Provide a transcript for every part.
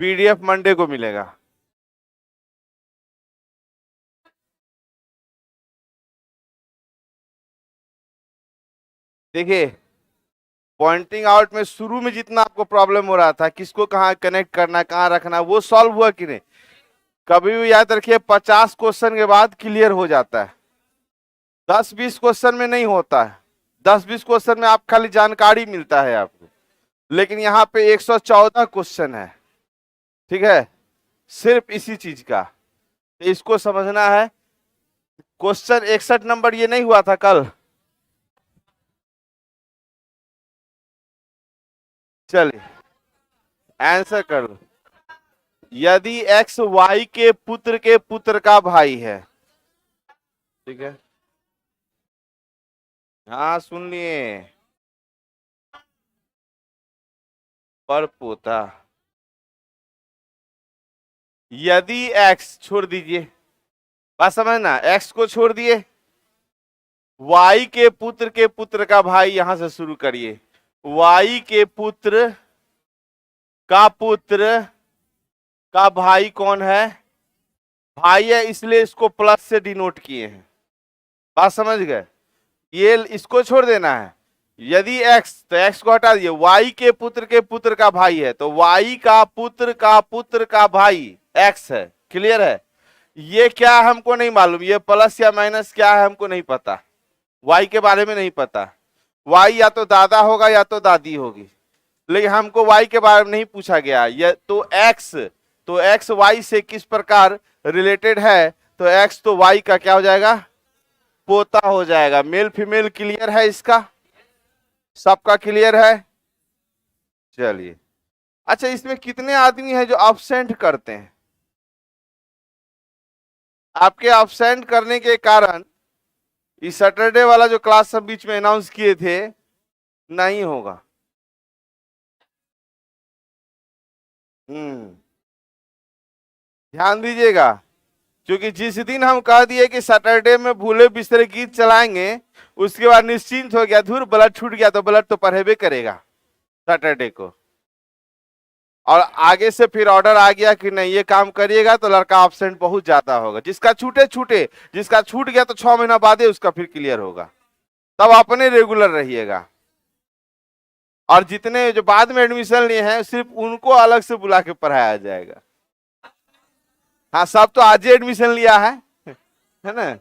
PDF Monday को मिलेगा। देखिए पॉइंटिंग आउट में शुरू में जितना आपको प्रॉब्लम हो रहा था, किसको कहाँ कनेक्ट करना, कहाँ रखना, वो सॉल्व हुआ कि नहीं? कभी भी याद रखिए 50 क्वेश्चन के बाद क्लियर हो जाता है, 10-20 क्वेश्चन में नहीं होता है। 10-20 क्वेश्चन में आप खाली जानकारी मिलता है आपको, लेकिन यहाँ पे 114 क्वेश्चन है, ठीक है, सिर्फ इसी चीज का। तो इसको समझना है। क्वेश्चन 61 नंबर ये नहीं हुआ था कल? चलिए आंसर कर लो। यदि x y के पुत्र का भाई है, ठीक है, हाँ सुन लिए, पर पोता। यदि x छोड़ दीजिए, बात समझना, x को छोड़ दिए, y के पुत्र का भाई, यहां से शुरू करिए। y के पुत्र का भाई कौन है? भाई है, इसलिए इसको प्लस से डिनोट किए हैं। बात समझ गए? ये इसको छोड़ देना है। यदि x, तो x को हटा दिए, y के पुत्र का भाई है, तो y का पुत्र का भाई x है। क्लियर है? ये क्या हमको नहीं मालूम, ये प्लस या माइनस क्या है हमको नहीं पता, y के बारे में नहीं पता। y या तो दादा होगा या तो दादी होगी, लेकिन हमको y के बारे में नहीं पूछा गया। ये तो x y से किस प्रकार रिलेटेड है, तो x तो y का क्या हो जाएगा? पोता हो जाएगा। मेल फीमेल क्लियर है इसका? सबका क्लियर है? चलिए, अच्छा इसमें कितने आदमी हैं जो अब्सेंट करते हैं? आपके अब्सेंट करने के कारण इस सैटरडे वाला जो क्लास सब बीच में अनाउंस किए थे नहीं होगा। ध्यान दीजिएगा, क्योंकि जिस दिन हम कह दिए कि सैटरडे में भूले बिस्तरे गीत चलाएंगे, उसके बाद निश्चिंत हो गया, धुर ब्लड छूट गया, तो ब्लड तो पढ़ेबे करेगा सैटरडे को। और आगे से फिर ऑर्डर आ गया कि नहीं ये काम करिएगा, तो लड़का एब्सेंट बहुत ज्यादा होगा। जिसका छूटे छूटे, जिसका छूट गया तो 6 महीना बाद ही उसका फिर क्लियर होगा। तब अपने रेगुलर रहिएगा। और जितने जो बाद में एडमिशन लिए हैं, सिर्फ उनको अलग से बुला के पढ़ाया जाएगा। हाँ, सब तो आज ही एडमिशन लिया है ना?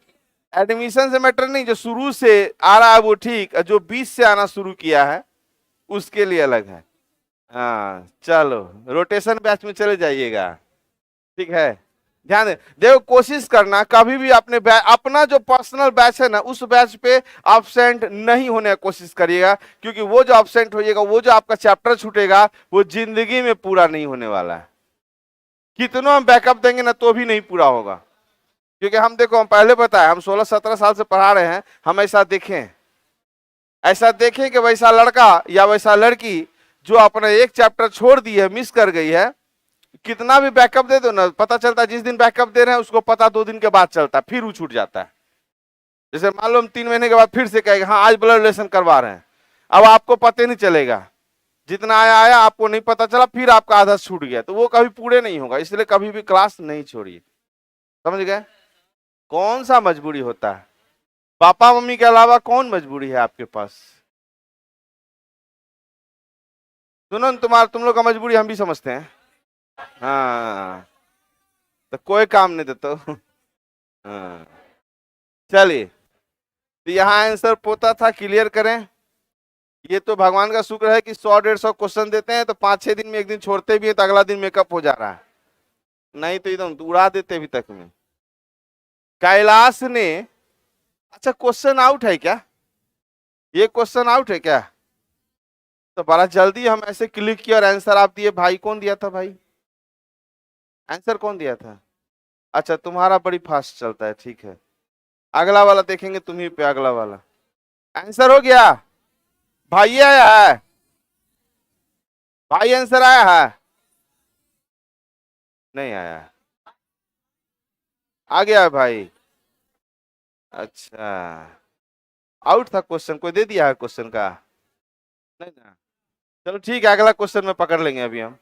एडमिशन से मैटर नहीं, जो शुरू से आ रहा है वो ठीक, जो 20 से आना शुरू किया है उसके लिए अलग है। हाँ चलो, रोटेशन बैच में चले जाइएगा, ठीक है। ध्यान दे, देखो कोशिश करना कभी भी अपना जो पर्सनल बैच है ना, उस बैच पे एब्सेंट नहीं होने की कोशिश करिएगा, क्योंकि वो जो एब्सेंट होइएगा, वो जो आपका चैप्टर छूटेगा, वो जिंदगी में पूरा नहीं होने वाला है। कितना हम बैकअप देंगे ना तो भी नहीं पूरा होगा, क्योंकि हम देखो, हम पहले बताए, हम 16-17 साल से पढ़ा रहे हैं, हम ऐसा देखें कि वैसा लड़का या वैसा लड़की जो अपना एक चैप्टर छोड़ दी है, मिस कर गई है, कितना भी बैकअप दे दो ना, पता चलता है जिस दिन बैकअप दे रहे हैं उसको पता 2 दिन के बाद चलता है, फिर वो छूट जाता है। जैसे मान लो हम 3 महीने के बाद फिर से कहेंगे हाँ आज ब्लड रिलेशन करवा रहे हैं, अब आपको पता नहीं चलेगा, जितना आया आपको नहीं पता चला, फिर आपका आधा छूट गया, तो वो कभी पूरे नहीं होगा। इसलिए कभी भी क्लास नहीं छोड़िए, समझ गए? कौन सा मजबूरी होता है? पापा मम्मी के अलावा कौन मजबूरी है आपके पास? सुनो, तुम लोग का मजबूरी हम भी समझते हैं। हाँ, तो कोई काम नहीं देता। हाँ चलिए, तो यहाँ आंसर पोता था, क्लियर करें। ये तो भगवान का शुक्र है कि 100-150 क्वेश्चन देते हैं, तो 5-6 दिन में एक दिन छोड़ते भी है, तो अगला दिन मेकअप हो जा रहा है, नहीं तो एकदम उड़ा देते अभी तक में। कैलाश ने, अच्छा क्वेश्चन आउट है क्या? ये क्वेश्चन आउट है क्या? तो बड़ा जल्दी हम ऐसे क्लिक किया और आंसर आप दिए। भाई कौन दिया था भाई? आंसर कौन दिया था? अच्छा तुम्हारा बड़ी फास्ट चलता है, ठीक है, अगला वाला देखेंगे तुम्ही पे, अगला वाला आंसर हो गया। भाई आया है, भाई आंसर आया है? नहीं आया है, आ गया है भाई। अच्छा, आउट था क्वेश्चन, कोई दे दिया है क्वेश्चन का? नहीं ना, चलो ठीक है, अगला क्वेश्चन में पकड़ लेंगे अभी हम।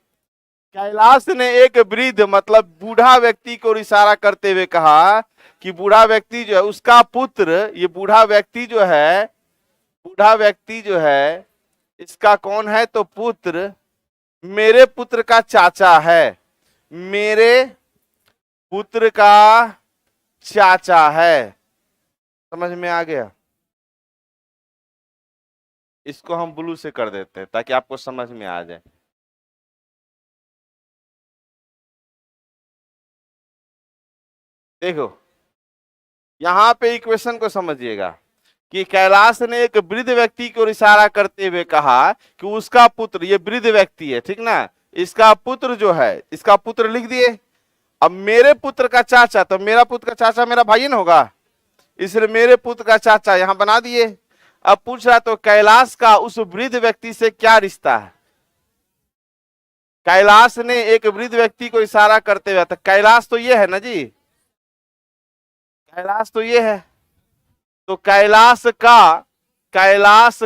कैलाश ने एक वृद्ध मतलब बूढ़ा व्यक्ति को इशारा करते हुए कहा कि बूढ़ा व्यक्ति जो है उसका पुत्र, ये बूढ़ा व्यक्ति जो है, बूढ़ा व्यक्ति जो है इसका कौन है, तो पुत्र मेरे पुत्र का चाचा है, मेरे पुत्र का चाचा है। समझ में आ गया? इसको हम ब्लू से कर देते हैं ताकि आपको समझ में आ जाए। देखो यहां पे इक्वेशन को समझिएगा कि कैलाश ने एक वृद्ध व्यक्ति को इशारा करते हुए कहा कि उसका पुत्र, ये वृद्ध व्यक्ति है ठीक ना, इसका पुत्र जो है, इसका पुत्र लिख दिए। अब मेरे पुत्र का चाचा, तो मेरा पुत्र का चाचा मेरा भाई ना होगा, इसलिए मेरे पुत्र का चाचा यहां बना दिए। अब पूछ रहा तो कैलाश का उस वृद्ध व्यक्ति से क्या रिश्ता है? कैलाश ने एक वृद्ध व्यक्ति को इशारा करते हुए, तो कैलाश तो ये है ना जी, कैलाश तो ये है, तो कैलाश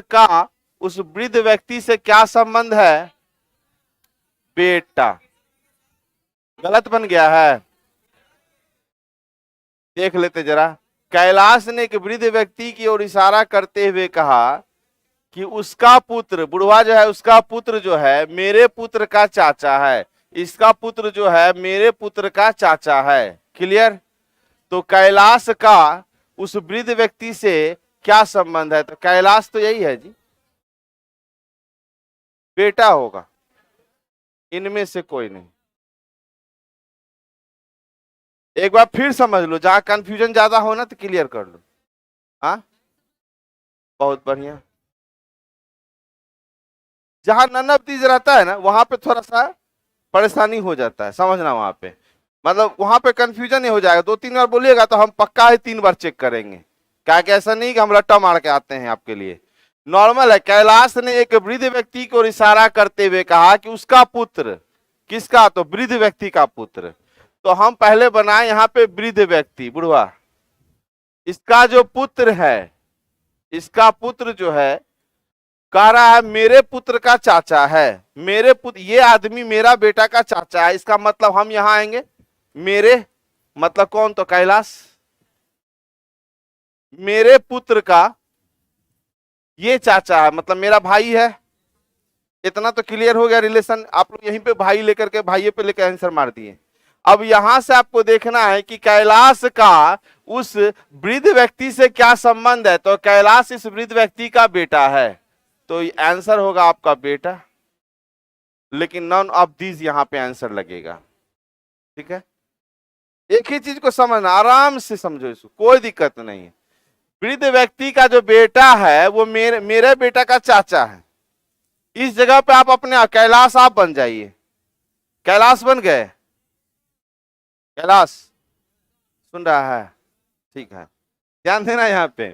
का उस वृद्ध व्यक्ति से क्या संबंध है? बेटा। गलत बन गया है, देख लेते जरा। कैलाश ने एक वृद्ध व्यक्ति की ओर इशारा करते हुए कहा कि उसका पुत्र, बुढ़वा जो है उसका पुत्र जो है मेरे पुत्र का चाचा है, इसका पुत्र जो है मेरे पुत्र का चाचा है। क्लियर? तो कैलाश का उस वृद्ध व्यक्ति से क्या संबंध है? तो कैलाश तो यही है जी, बेटा होगा, इनमें से कोई नहीं। एक बार फिर समझ लो, जहां कंफ्यूजन ज्यादा हो ना तो क्लियर कर लो। हाँ बहुत बढ़िया। जहां नन ऑफ दीज रहता है ना वहां पे थोड़ा सा परेशानी हो जाता है, समझना। वहां पे मतलब वहां पे कंफ्यूजन ही हो जाएगा, 2-3 बार बोलिएगा तो हम पक्का ही 3 बार चेक करेंगे। क्या कि ऐसा नहीं कि हम रट्टा मार के आते हैं आपके लिए, नॉर्मल है। कैलाश ने एक वृद्ध व्यक्ति को इशारा करते हुए कहा कि उसका पुत्र, किसका? तो वृद्ध व्यक्ति का पुत्र। तो हम पहले बनाए यहाँ पे वृद्ध व्यक्ति, बुढ़वा, इसका जो पुत्र है, इसका पुत्र जो है कह रहा है मेरे पुत्र का चाचा है, मेरे पुत्र, ये आदमी मेरा बेटा का चाचा है। इसका मतलब हम यहां आएंगे, मेरे मतलब कौन? तो कैलाश, मेरे पुत्र का ये चाचा है मतलब मेरा भाई है। इतना तो क्लियर हो गया रिलेशन। आप लोग यहीं पे भाई लेकर के, भाई पे लेकर आंसर मार दिए। अब यहां से आपको देखना है कि कैलाश का उस वृद्ध व्यक्ति से क्या संबंध है। तो कैलाश इस वृद्ध व्यक्ति का बेटा है, तो आंसर होगा आपका बेटा। लेकिन नॉन ऑफ दीज यहां पे आंसर लगेगा। ठीक है, एक ही चीज को समझना, आराम से समझो, इसको कोई दिक्कत नहीं है। वृद्ध व्यक्ति का जो बेटा है वो मेरे बेटा का चाचा है। इस जगह पे आप अपने कैलाश आप बन जाइए। कैलाश बन गए? कैलाश सुन रहा है? ठीक है, ध्यान देना। यहाँ पे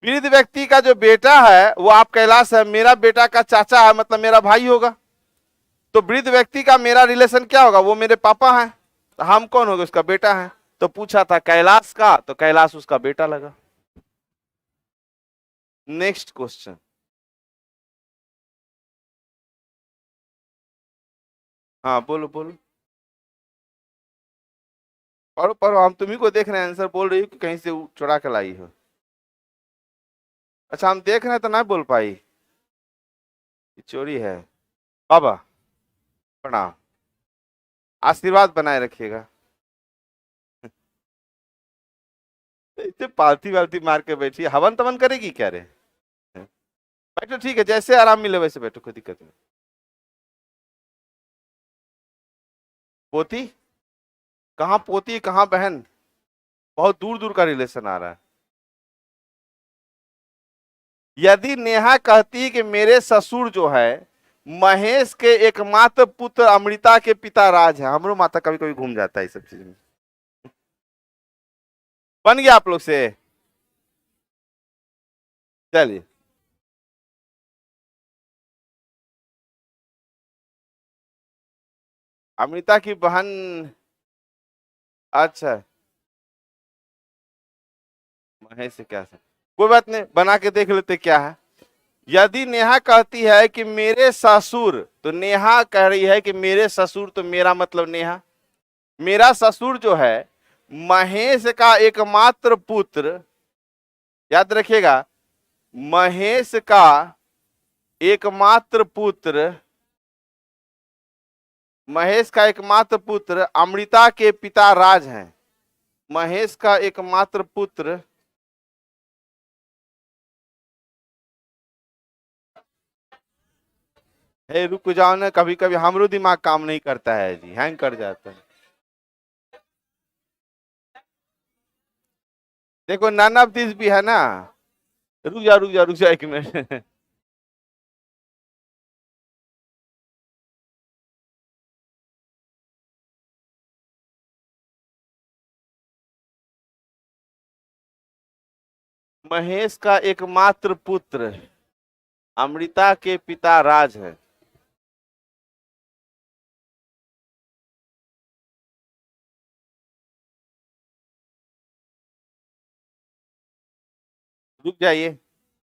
वृद्ध व्यक्ति का जो बेटा है वो आप कैलाश है, मेरा बेटा का चाचा है मतलब मेरा भाई होगा। तो वृद्ध व्यक्ति का मेरा रिलेशन क्या होगा? वो मेरे पापा हैं, तो हम कौन होगा? उसका बेटा है। तो पूछा था कैलाश का, तो कैलाश उसका बेटा लगा। Next question. हाँ बोलो बोलो, पढ़ो पढ़ो, हम तुम्ही को देख रहे हैं, आंसर बोल रही हो कि कहीं से चुरा के लाई हो? अच्छा हम देख रहे हैं तो ना बोल पाई, चोरी है। बाबा प्रणाम, आशीर्वाद बनाए रखिएगा। इतने पालती वालती मार के बैठी, हवन तवन करेगी क्या रे? बैठो, ठीक है, जैसे आराम मिले वैसे बैठो, कोई दिक्कत नहीं। पोती कहाँ? पोती कहाँ बहन? बहुत दूर दूर का रिलेशन आ रहा है। यदि नेहा कहती कि मेरे ससुर जो है महेश के एकमात्र पुत्र अमृता के पिता राज है, हमरो माता कभी कभी घूम जाता है इस सब चीज में। बन गया आप लोग से? चलिए, अमृता की बहन, अच्छा महेश से क्या से? कोई बात नहीं, बना के देख लेते क्या है। यदि नेहा कहती है कि मेरे ससुर, तो नेहा कह रही है कि मेरे ससुर, तो मेरा मतलब नेहा, मेरा ससुर जो है महेश का एकमात्र पुत्र, याद रखिएगा, महेश का एकमात्र पुत्र, महेश का एकमात्र पुत्र अमृता के पिता राज हैं। महेश का एकमात्र पुत्र है, रुक जाओ ना, कभी कभी हमरो दिमाग काम नहीं करता है जी, हैंग कर जाता है। देखो नन ऑफ दिस भी है ना, रुक जा रुक जा रुक जा एक मिनट। महेश का एकमात्र पुत्र अमृता के पिता राज है। रुक जाइए,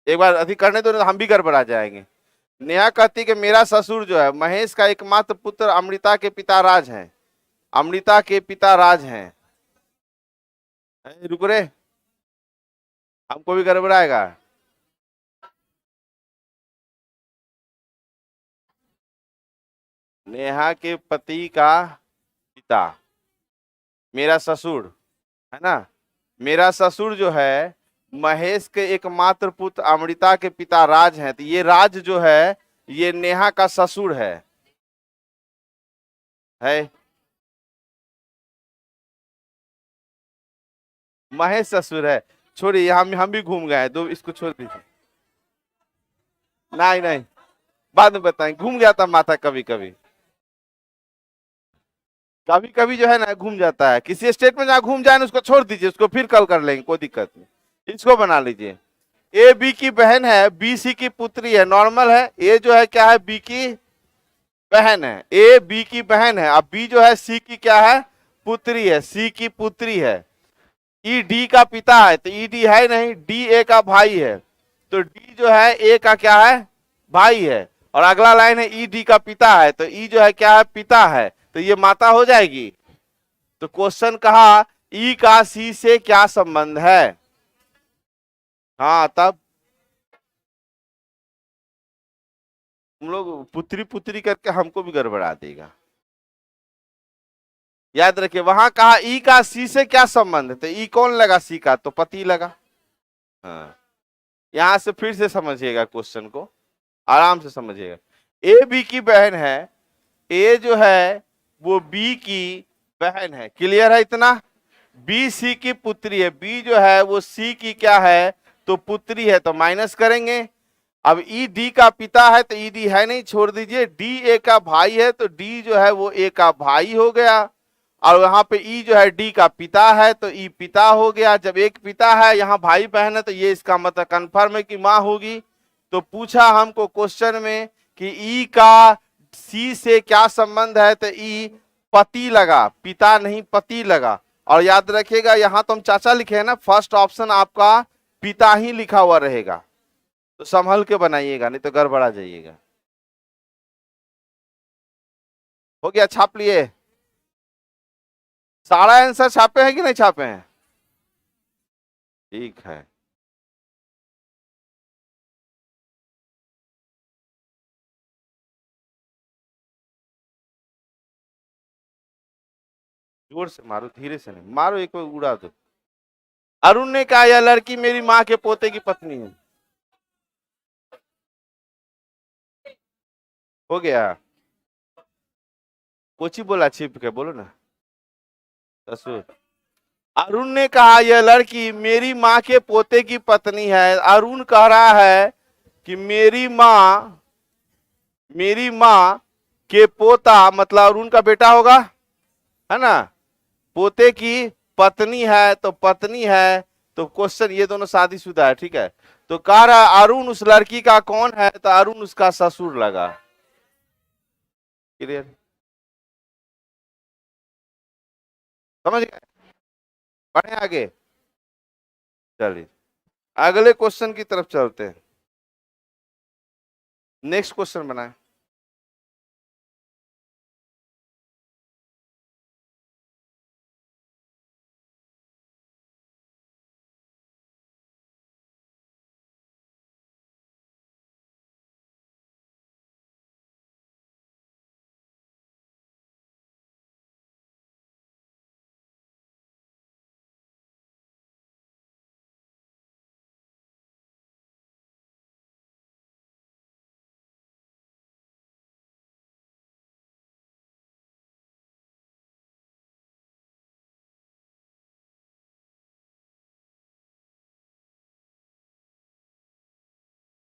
एक बार अधिक करने दो, हम भी गड़बड़ा जाएंगे। नेहा कहती कि मेरा ससुर जो है महेश का एकमात्र पुत्र अमृता के पिता राज हैं, अमृता के पिता राज हैं। रुक रे, हमको भी गड़बड़ाएगा। नेहा के पति का पिता मेरा ससुर है ना, मेरा ससुर जो है महेश के एकमात्र पुत्र अमृता के पिता राज हैं, तो ये राज जो है ये नेहा का ससुर है महेश ससुर है। छोड़िए, हम भी घूम गए, दो इसको छोड़ दीजिए। नहीं नहीं, बाद में बताएं, घूम जाता माथा कभी कभी, कभी कभी जो है ना घूम जाता है। किसी स्टेट में जहाँ घूम जाए ना उसको छोड़ दीजिए, उसको फिर कल कर लेंगे, कोई दिक्कत नहीं। इसको बना लीजिए, ए बी की बहन है, बी सी की पुत्री है, नॉर्मल है। ए जो है क्या है, बी की बहन है, ए बी की बहन है। अब बी जो है सी की क्या है, पुत्री है, सी की पुत्री है। ई डी का पिता है, तो ई डी है नहीं, डी ए का भाई है, तो डी जो है ए का क्या है, भाई है। और अगला लाइन है ई डी का पिता है, तो ई जो है क्या है, पिता है, तो ये माता हो जाएगी। तो क्वेश्चन कहा ई का सी से क्या संबंध है। हाँ तब तुम लोग पुत्री पुत्री करके हमको भी गड़बड़ा देगा। याद रखिए, वहां कहा ई का सी से क्या संबंध है, तो ई कौन लगा, सी का, तो पति लगा। हाँ, यहां से फिर से समझिएगा क्वेश्चन को, आराम से समझिएगा। ए बी की बहन है, ए जो है वो बी की बहन है, क्लियर है इतना। बी सी की पुत्री है, बी जो है वो सी की क्या है, तो पुत्री है, तो माइनस करेंगे। अब ई डी का पिता है, तो ई डी है नहीं, छोड़ दीजिए। डी ए का भाई है, तो डी जो है वो ए का भाई हो गया। और यहाँ पे ई जो है डी का पिता है, तो ई पिता हो गया। जब एक पिता है, यहाँ भाई बहन है, तो ये इसका मतलब कन्फर्म है कि माँ होगी। तो पूछा हमको क्वेश्चन में कि ई का सी से क्या संबंध है, तो ई पति लगा, पिता नहीं पति लगा। और याद रखिएगा, यहाँ तो हम चाचा लिखे हैं ना, फर्स्ट ऑप्शन आपका पिता ही लिखा हुआ रहेगा, तो संभल के बनाइएगा, नहीं तो गड़बड़ा जाइएगा। हो गया, छाप लिए, सारा आंसर छापे हैं कि नहीं छापे हैं, ठीक है। जोर से मारो, धीरे से नहीं मारो, एक बार उड़ा दो। अरुण ने कहा यह लड़की मेरी माँ के पोते की पत्नी है। हो गया, कोची बोला, छिप के बोलो ना, ससुर। अरुण ने कहा यह लड़की मेरी माँ के पोते की पत्नी है। अरुण कह रहा है कि मेरी माँ के पोता मतलब अरुण का बेटा होगा, है ना, पोते की पत्नी है, तो पत्नी है, तो क्वेश्चन ये दोनों शादीशुदा है, ठीक है। तो कह रहा अरुण उस लड़की का कौन है, तो अरुण उसका ससुर लगा। क्लियर, समझ गए, बढ़े आगे, चलिए अगले क्वेश्चन की तरफ चलते हैं। नेक्स्ट क्वेश्चन बनाए।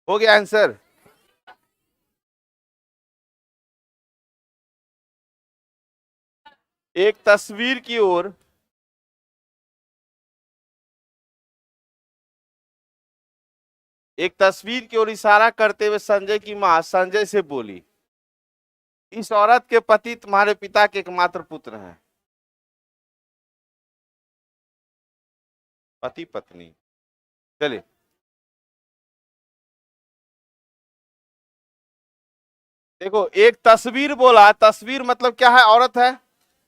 हो गया आंसर? एक तस्वीर की ओर इशारा करते हुए संजय की मां संजय से बोली, इस औरत के पति तुम्हारे पिता के एकमात्र पुत्र हैं। पति पत्नी। चलिए, देखो एक तस्वीर बोला, तस्वीर मतलब क्या है? औरत है।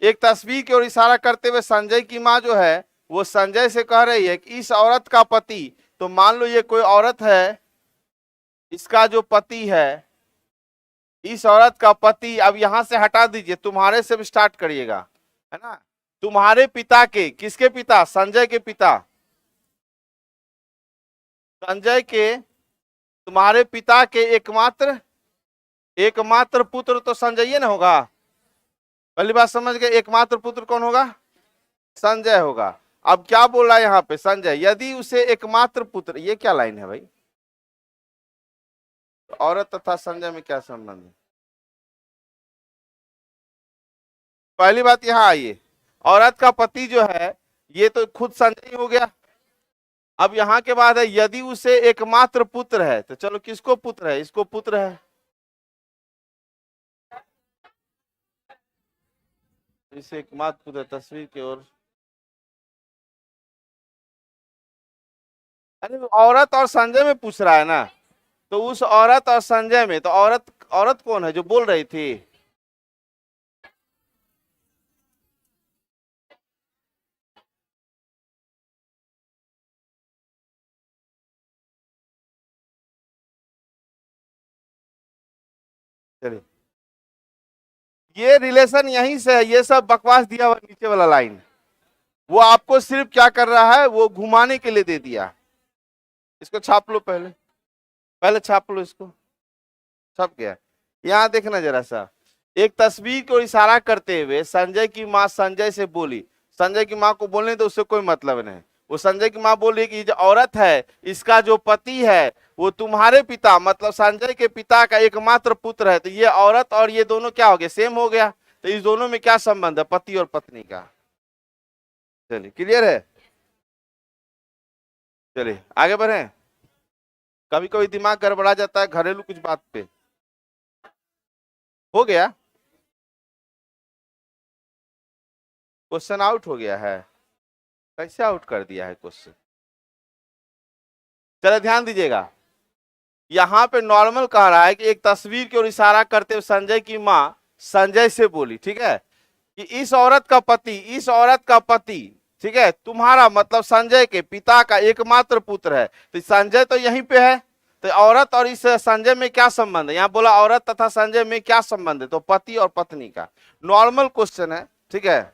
एक तस्वीर की ओर इशारा करते हुए संजय की मां जो है वो संजय से कह रही है कि इस औरत का पति, तो मान लो ये कोई औरत है, इसका जो पति है, इस औरत का पति, अब यहां से हटा दीजिए, तुम्हारे से भी स्टार्ट करिएगा, है ना। तुम्हारे पिता के, किसके पिता? संजय के पिता। संजय के, तुम्हारे पिता के एकमात्र पुत्र तो संजय ही ना होगा। पहली बात समझ गए, एकमात्र पुत्र कौन होगा? संजय होगा। अब क्या बोल रहा है यहाँ पे संजय, यदि उसे एकमात्र पुत्र, ये क्या लाइन है भाई? तो औरत तथा संजय में क्या संबंध है? पहली बात यहाँ आइए, औरत का पति जो है ये तो खुद संजय ही हो गया। अब यहाँ के बाद है यदि उसे एकमात्र पुत्र है, तो चलो किसको पुत्र है? इसको पुत्र है। इसे एकमात्र पुत्र, तस्वीर की ओर, अरे औरत और संजय में पूछ रहा है ना, तो उस औरत और संजय में, तो औरत कौन है जो बोल रही थी? चलिए, ये रिलेशन यहीं से है, ये सब बकवास दिया हुआ नीचे वाला लाइन, वो आपको सिर्फ क्या कर रहा है, वो घुमाने के लिए दे दिया। इसको छाप लो, पहले पहले छाप लो इसको। छप गया। यहाँ देखना जरा सा, एक तस्वीर को इशारा करते हुए संजय की मां संजय से बोली, संजय की मां को बोलने तो उससे कोई मतलब नहीं, वो संजय की मां बोल रही कि जो औरत है इसका जो पति है वो तुम्हारे पिता, मतलब संजय के पिता का एकमात्र पुत्र है। तो ये औरत और ये दोनों क्या हो गया? सेम हो गया। तो इस दोनों में क्या संबंध है? पति और पत्नी का। चलिए, क्लियर है? चलिए आगे बढ़े। कभी कभी दिमाग गड़बड़ा जाता है घरेलू कुछ बात पे। हो गया? क्वेश्चन आउट हो गया है? कैसे आउट कर दिया है क्वेश्चन? चलो ध्यान दीजिएगा, यहां पे नॉर्मल कह रहा है कि एक तस्वीर की ओर इशारा करते हुए संजय की मां संजय से बोली, ठीक है, कि इस औरत का पति, ठीक है, तुम्हारा मतलब संजय के पिता का एकमात्र पुत्र है। तो संजय तो यहीं पे है, तो औरत और इस संजय में क्या संबंध है? यहाँ बोला औरत तथा संजय में क्या संबंध है, तो पति और पत्नी का। नॉर्मल क्वेश्चन है, ठीक है।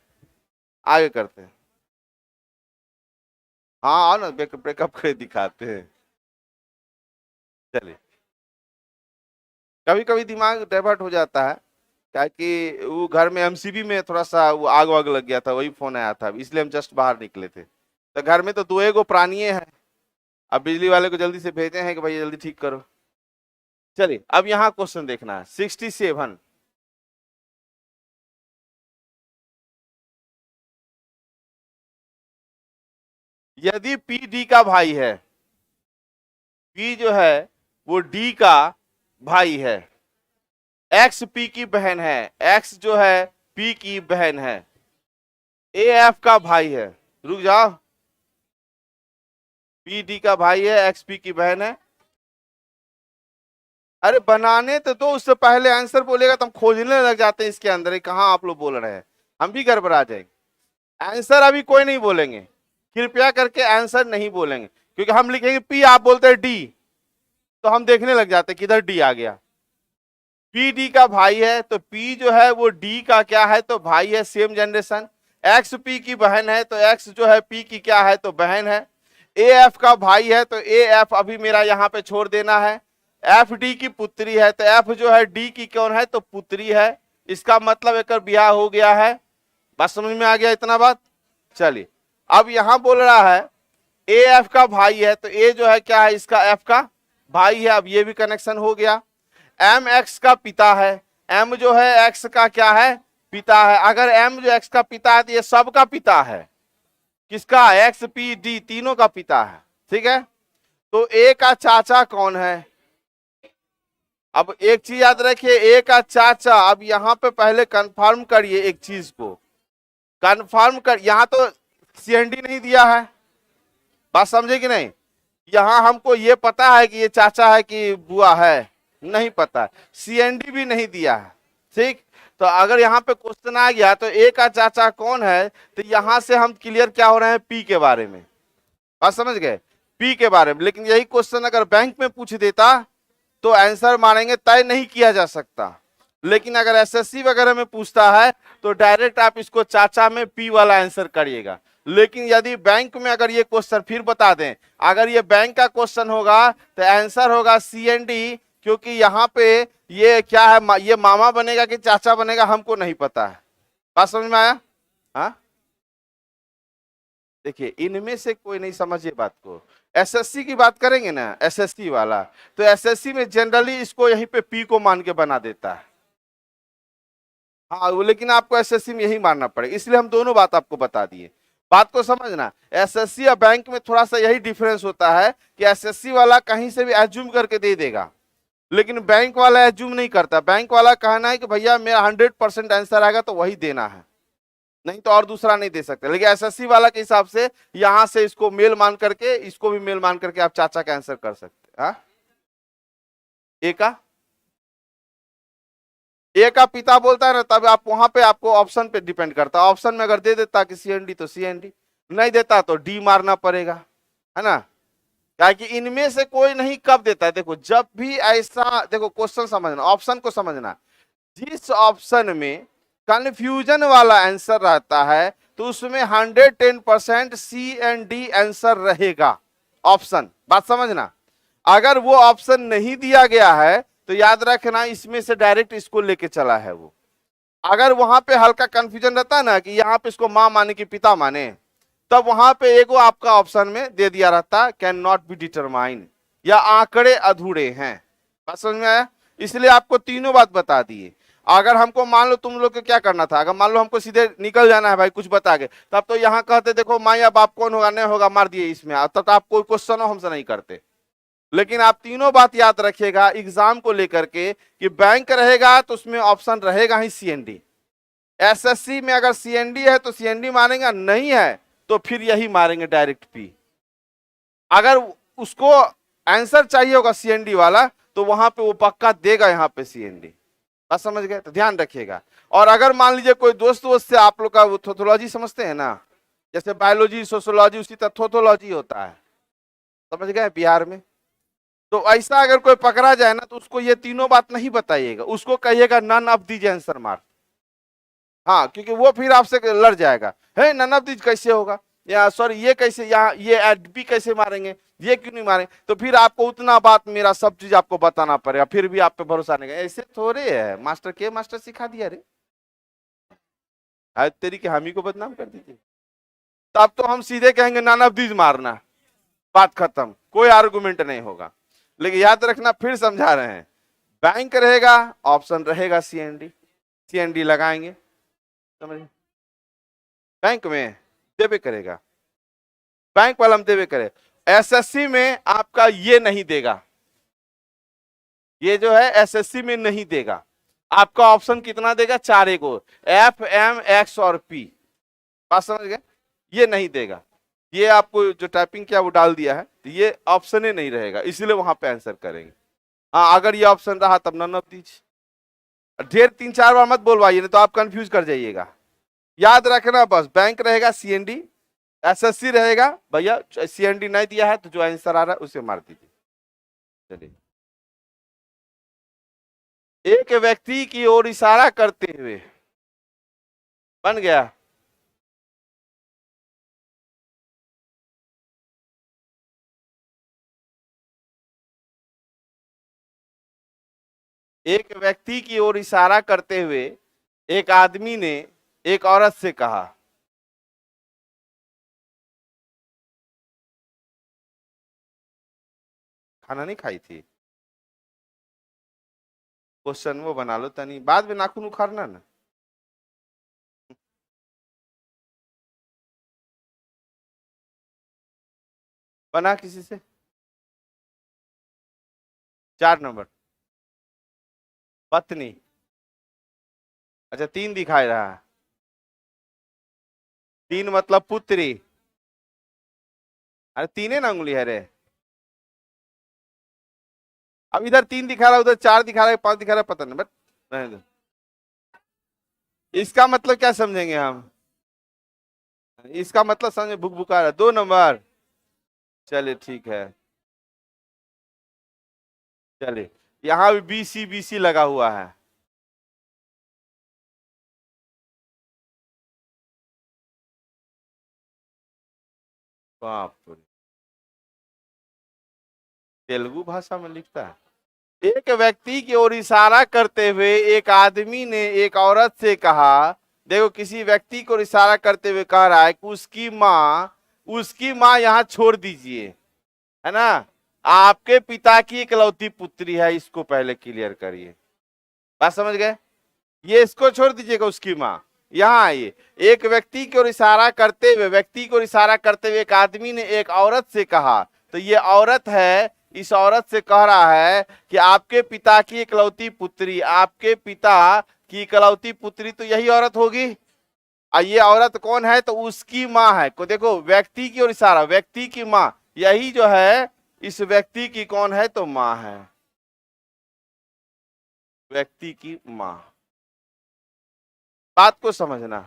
आगे करते हैं। हाँ आओ ना, ब्रेकअप कर दिखाते हैं। चलिए, कभी कभी दिमाग डाइवर्ट हो जाता है, क्या कि वो घर में एमसीबी में थोड़ा सा वो आग वाग लग गया था, वही फोन आया था, इसलिए हम जस्ट बाहर निकले थे। तो घर में तो दो एगो प्राणी है, अब बिजली वाले को जल्दी से भेजे हैं कि भाई जल्दी ठीक करो। चलिए, अब यहाँ क्वेश्चन देखना है 67। यदि पी डी का भाई है, पी जो है वो डी का भाई है, एक्स पी की बहन है, एक्स जो है पी की बहन है, ए एफ का भाई है, रुक जाओ, पी डी का भाई है, एक्स पी की बहन है, अरे बनाने तो दो, उससे पहले आंसर बोलेगा तो हम खोजने लग जाते हैं इसके अंदर, कहाँ आप लोग बोल रहे हैं, हम भी गड़बड़ा जाएंगे। आंसर अभी कोई नहीं बोलेंगे, कृपया करके आंसर नहीं बोलेंगे, क्योंकि हम लिखेंगे पी, आप बोलते हैं डी, तो हम देखने लग जाते हैं किधर डी आ गया। पी डी का भाई है, तो पी जो है वो डी का क्या है, तो भाई है, सेम जनरेशन। एक्स पी की बहन है, तो एक्स जो है पी की क्या है, तो बहन है। ए एफ का भाई है, तो ए एफ अभी मेरा यहां पे छोड़ देना है। एफ डी की पुत्री है, तो एफ जो है डी की कौन है, तो पुत्री है। इसका मतलब एक ब्याह हो गया है। बात समझ में आ गया इतना बात? चलिए, अब यहां बोल रहा है ए एफ का भाई है, तो ए जो है क्या है, इसका एफ का भाई है। अब ये भी कनेक्शन हो गया। एम एक्स का पिता है, एम जो है एक्स का क्या है, पिता है। अगर एम जो एक्स का पिता है तो ये सबका पिता है, किसका, एक्स पी डी तीनों का पिता है, ठीक है। तो ए का चाचा कौन है? अब एक चीज याद रखिए, ए का चाचा, अब यहां पे पहले कंफर्म करिए एक चीज को, कंफर्म कर, यहां तो सीएनडी नहीं दिया है, बात समझे कि नहीं। यहां हमको ये पता है कि ये चाचा है कि बुआ है, नहीं पता है। सीएनडी भी नहीं दिया है, ठीक। तो अगर यहाँ पे क्वेश्चन आ गया तो ए का चाचा कौन है, तो यहां से हम क्लियर क्या हो रहे हैं, पी के बारे में, बात समझ गए, पी के बारे में। लेकिन यही क्वेश्चन अगर बैंक में पूछ देता तो आंसर मानेंगे तय नहीं किया जा सकता। लेकिन अगर एसएससी वगैरह में पूछता है तो डायरेक्ट आप इसको चाचा में पी वाला आंसर करिएगा। लेकिन यदि बैंक में अगर ये क्वेश्चन, फिर बता दें, अगर ये बैंक का क्वेश्चन होगा तो आंसर होगा सीएनडी, क्योंकि यहाँ पे ये क्या है, ये मामा बनेगा कि चाचा बनेगा हमको नहीं पता है। बात समझ में आया? हाँ, देखिए इनमें से कोई नहीं समझिए बात को। एसएससी की बात करेंगे ना, एसएससी वाला, तो एसएससी में जनरली इसको यहीं पे पी को मान के बना देता है। हाँ, लेकिन आपको एसएससी में यही मानना पड़ेगा, इसलिए हम दोनों बात आपको बता दिए। बात को समझना, एसएससी और बैंक में थोड़ा सा यही डिफरेंस होता है कि एसएससी वाला कहीं से भी एज्यूम करके दे देगा, लेकिन बैंक वाला एज्यूम नहीं करता। बैंक वाला कहना है कि भैया मेरा 100% आंसर आएगा तो वही देना है, नहीं तो और दूसरा नहीं दे सकते। लेकिन एसएससी वाला के हिसाब से यहां से इसको मेल मान करके, इसको भी मेल मान करके आप चाचा का आंसर कर सकते हैं। ए का, ए का पिता बोलता है ना, तब आप वहां पे आपको ऑप्शन पे डिपेंड करता है। ऑप्शन में अगर दे देता कि सीएनडी तो सीएनडी, नहीं देता तो डी मारना पड़ेगा, है ना। क्या कि इनमें से कोई नहीं कब देता है। देखो जब भी ऐसा, देखो क्वेश्चन समझना, ऑप्शन को समझना, जिस ऑप्शन में कंफ्यूजन वाला आंसर रहता है तो उसमें 110% सी एंड डी आंसर रहेगा ऑप्शन, बात समझना। अगर वो ऑप्शन नहीं दिया गया है तो याद रखना इसमें से डायरेक्ट इसको लेके चला है वो। अगर वहां पे हल्का कंफ्यूजन रहता ना कि यहाँ पे इसको मां माने कि पिता माने, तब वहां पे एगो आपका ऑप्शन में दे दिया रहता कैन नॉट बी डिटरमाइन, या आंकड़े अधूरे हैं। बात समझ में आया? इसलिए आपको तीनों बात बता दिए। अगर हमको मान लो तुम लोग को क्या करना था, अगर मान लो हमको सीधे निकल जाना है भाई कुछ बता के, तब तो यहाँ कहते देखो माँ या बाप कौन होगा, नहीं होगा मार दिए इसमें, तब तो आप कोई क्वेश्चन हमसे नहीं करते। लेकिन आप तीनों बात याद रखिएगा एग्जाम को लेकर के कि बैंक रहेगा तो उसमें ऑप्शन रहेगा ही सीएनडी। एसएससी में अगर सीएनडी है तो सीएनडी मारेंगे, नहीं है तो फिर यही मारेंगे डायरेक्ट पी। अगर उसको आंसर चाहिए होगा सीएनडी वाला तो वहां पे वो पक्का देगा यहाँ पे सीएनडी। बात समझ गए? तो ध्यान रखिएगा। और अगर मान लीजिए कोई दोस्त वोस्त से आप लोग का थोथोलॉजी समझते हैं ना, जैसे बायोलॉजी सोशियोलॉजी, उसी तरह थोथोलॉजी होता है, समझ गए बिहार में। तो ऐसा अगर कोई पकड़ा जाए ना तो उसको ये तीनों बात नहीं बताइएगा, उसको कहिएगा none of these answer mark. हाँ, क्योंकि वो फिर आपसे लड़ जाएगा, है नन ऑफ दीज कैसे होगा, या सॉरी ये कैसे, यहाँ ये एड बी कैसे मारेंगे, ये क्यों नहीं मारेंगे। तो फिर आपको उतना बात मेरा सब चीज आपको बताना पड़ेगा, फिर भी आप पे भरोसा नहीं। ऐसे थोड़े है, मास्टर के मास्टर सिखा दिया रे, आज तेरी के हामी को बदनाम कर दीजिए। तब तो हम सीधे कहेंगे नन ऑफ दीज मारना, बात खत्म, कोई आर्गुमेंट नहीं होगा। लेकिन याद रखना, फिर समझा रहे हैं, बैंक रहेगा, ऑप्शन रहेगा सीएनडी, सीएनडी लगाएंगे, समझ। बैंक में देवे करेगा, बैंक वाला हम देवे करे। एसएससी में आपका ये नहीं देगा, ये जो है एसएससी में नहीं देगा। आपका ऑप्शन कितना देगा, 4 को, एफ एम एक्स और पी, बात समझ गए। ये नहीं देगा, ये आपको जो टाइपिंग किया वो डाल दिया है, तो ये ऑप्शन ही नहीं रहेगा, इसलिए वहां पे आंसर करेंगे। हाँ, अगर ये ऑप्शन रहा तब नन ऑफ दीज। ढेर 3-4 बार मत बोलवाइए, नहीं तो आप कंफ्यूज कर जाइएगा। याद रखना बस, बैंक रहेगा सीएनडी, एसएससी रहेगा भैया, सीएनडी नहीं दिया है तो जो आंसर आ रहा है उसे मार दीजिए। चलिए, एक व्यक्ति की ओर इशारा करते हुए, बन गया। एक व्यक्ति की ओर इशारा करते हुए एक आदमी ने एक औरत से कहा। खाना नहीं खाई थी? क्वेश्चन वो बना लो तनी, बाद में नाखून उखाड़ना ना। बना किसी से। 4 नंबर पत्नी। अच्छा, 3 दिखाई रहा है। 3 मतलब पुत्री। अरे 3 है ना उंगली है रे। अब इधर 3 दिखा रहा है, उधर 4 दिखा रहा है, 5 दिखा रहा है, पता नहीं, बट रहने दो। इसका मतलब क्या समझेंगे हम? इसका मतलब समझे, भुक भुका रहा है। 2 नंबर। चलिए ठीक है। चलिए, यहाँ भी बीसी बीसी लगा हुआ है। बाप रे, तेलुगु भाषा में लिखता है। एक व्यक्ति की ओर इशारा करते हुए एक आदमी ने एक औरत से कहा। देखो, किसी व्यक्ति को इशारा करते हुए कह रहा है कि उसकी माँ यहाँ छोड़ दीजिए, है ना। आपके पिता की इकलौती पुत्री है, इसको पहले क्लियर करिए। बात समझ गए? ये इसको छोड़ दीजिएगा, उसकी माँ। यहाँ आइए। एक व्यक्ति की ओर इशारा करते हुए, एक आदमी ने एक औरत से कहा। तो ये औरत है, इस औरत से कह रहा है कि आपके पिता की इकलौती पुत्री, आपके पिता की इकलौती पुत्री, तो यही औरत होगी। और ये औरत कौन है? तो उसकी माँ है। को देखो, व्यक्ति की ओर इशारा, व्यक्ति की माँ, यही जो है इस व्यक्ति की कौन है? तो माँ है, व्यक्ति की माँ। बात को समझना